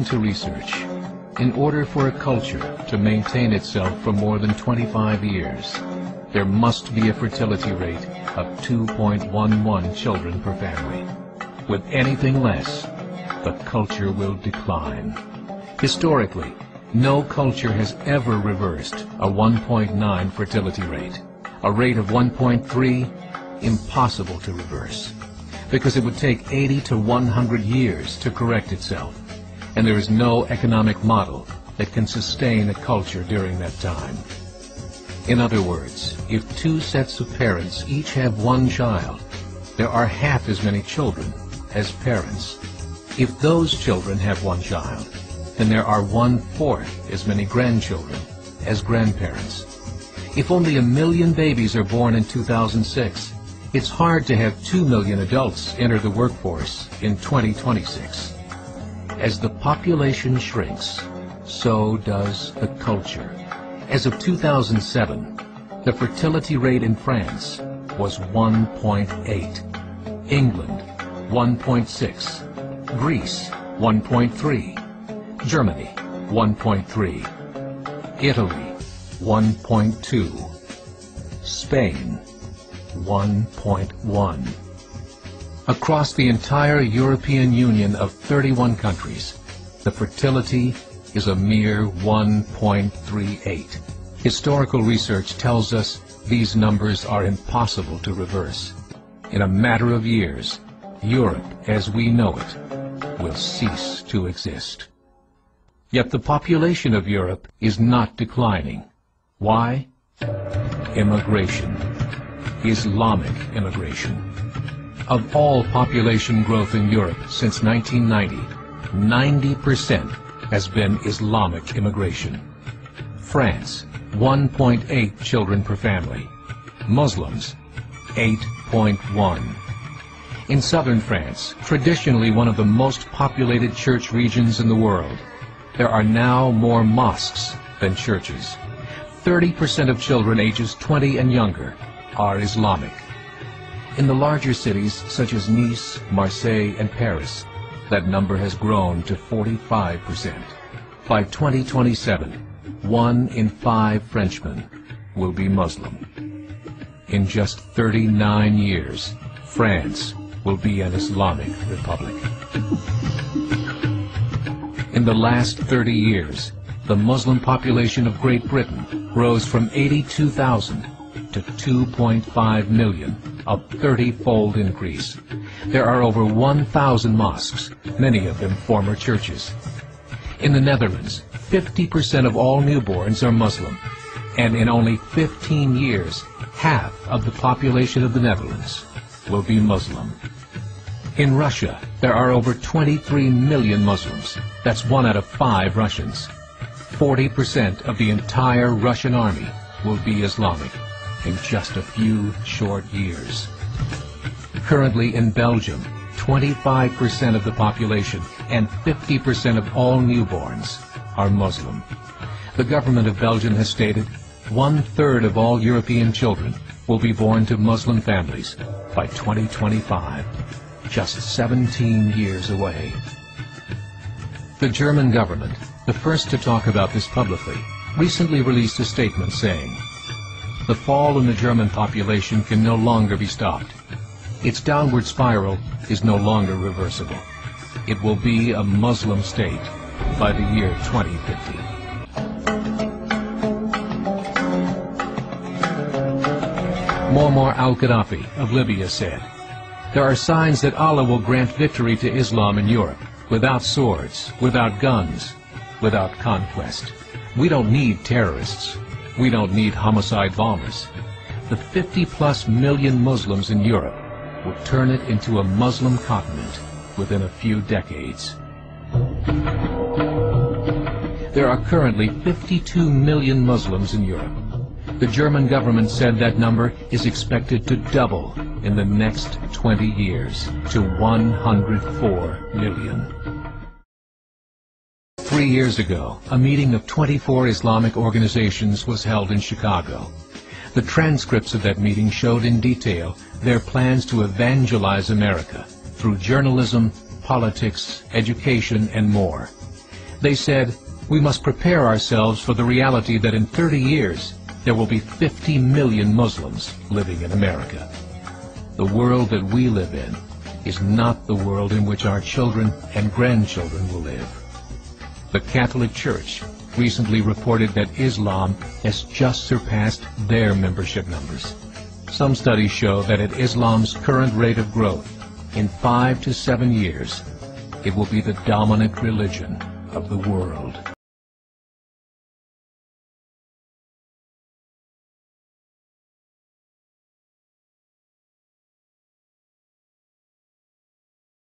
to research, in order for a culture to maintain itself for more than 25 years, there must be a fertility rate of 2.11 children per family. With anything less, the culture will decline. Historically, no culture has ever reversed a 1.9 fertility rate. A rate of 1.3, impossible to reverse, because it would take 80 to 100 years to correct itself, and there is no economic model that can sustain a culture during that time. In other words, if two sets of parents each have one child, there are half as many children as parents. If those children have one child, then there are 1/4 as many grandchildren as grandparents. If only 1 million babies are born in 2006, it's hard to have 2 million adults enter the workforce in 2026. As the population shrinks, so does the culture. As of 2007, the fertility rate in France was 1.8, England 1.6, Greece 1.3, Germany 1.3, Italy 1.2, Spain 1.1. Across the entire European Union of 31 countries, the fertility is a mere 1.38. Historical research tells us these numbers are impossible to reverse. In a matter of years, Europe as we know it will cease to exist. Yet the population of Europe is not declining. Why? Immigration. Islamic immigration. Of all population growth in Europe since 1990, 90% has been Islamic immigration. France, 1.8 children per family. Muslims, 8.1. In southern France, traditionally one of the most populated church regions in the world, there are now more mosques than churches. 30% of children ages 20 and younger are Islamic. In the larger cities such as Nice, Marseille, and Paris, that number has grown to 45%. By 2027, 1 in 5 Frenchmen will be Muslim. In just 39 years, France will be an Islamic republic. In the last 30 years, the Muslim population of Great Britain rose from 82,000 to 2.5 million, a 30-fold increase. There are over 1,000 mosques, many of them former churches. In the Netherlands, 50% of all newborns are Muslim, and in only 15 years, half of the population of the Netherlands will be Muslim. In Russia, there are over 23 million Muslims. That's 1 out of 5 Russians. 40% of the entire Russian army will be Islamic in just a few short years. Currently in Belgium, 25% of the population and 50% of all newborns are Muslim. The government of Belgium has stated 1/3 of all European children will be born to Muslim families by 2025, just 17 years away. The German government, the first to talk about this publicly, recently released a statement saying, "The fall in the German population can no longer be stopped. Its downward spiral is no longer reversible. It will be a Muslim state by the year 2050. Muammar al-Gaddafi of Libya said, "There are signs that Allah will grant victory to Islam in Europe, without swords, without guns, without conquest. We don't need terrorists. We don't need homicide bombers. The 50+ million Muslims in Europe will turn it into a Muslim continent within a few decades." There are currently 52 million Muslims in Europe. The German government said that number is expected to double in the next 20 years to 104 million. 3 years ago, a meeting of 24 Islamic organizations was held in Chicago. The transcripts of that meeting showed in detail their plans to evangelize America through journalism, politics, education, and more. They said, "We must prepare ourselves for the reality that in 30 years there will be 50 million Muslims living in America. The world that we live in is not the world in which our children and grandchildren will live." The Catholic Church recently reported that Islam has just surpassed their membership numbers. Some studies show that at Islam's current rate of growth, in 5 to 7 years, it will be the dominant religion of the world.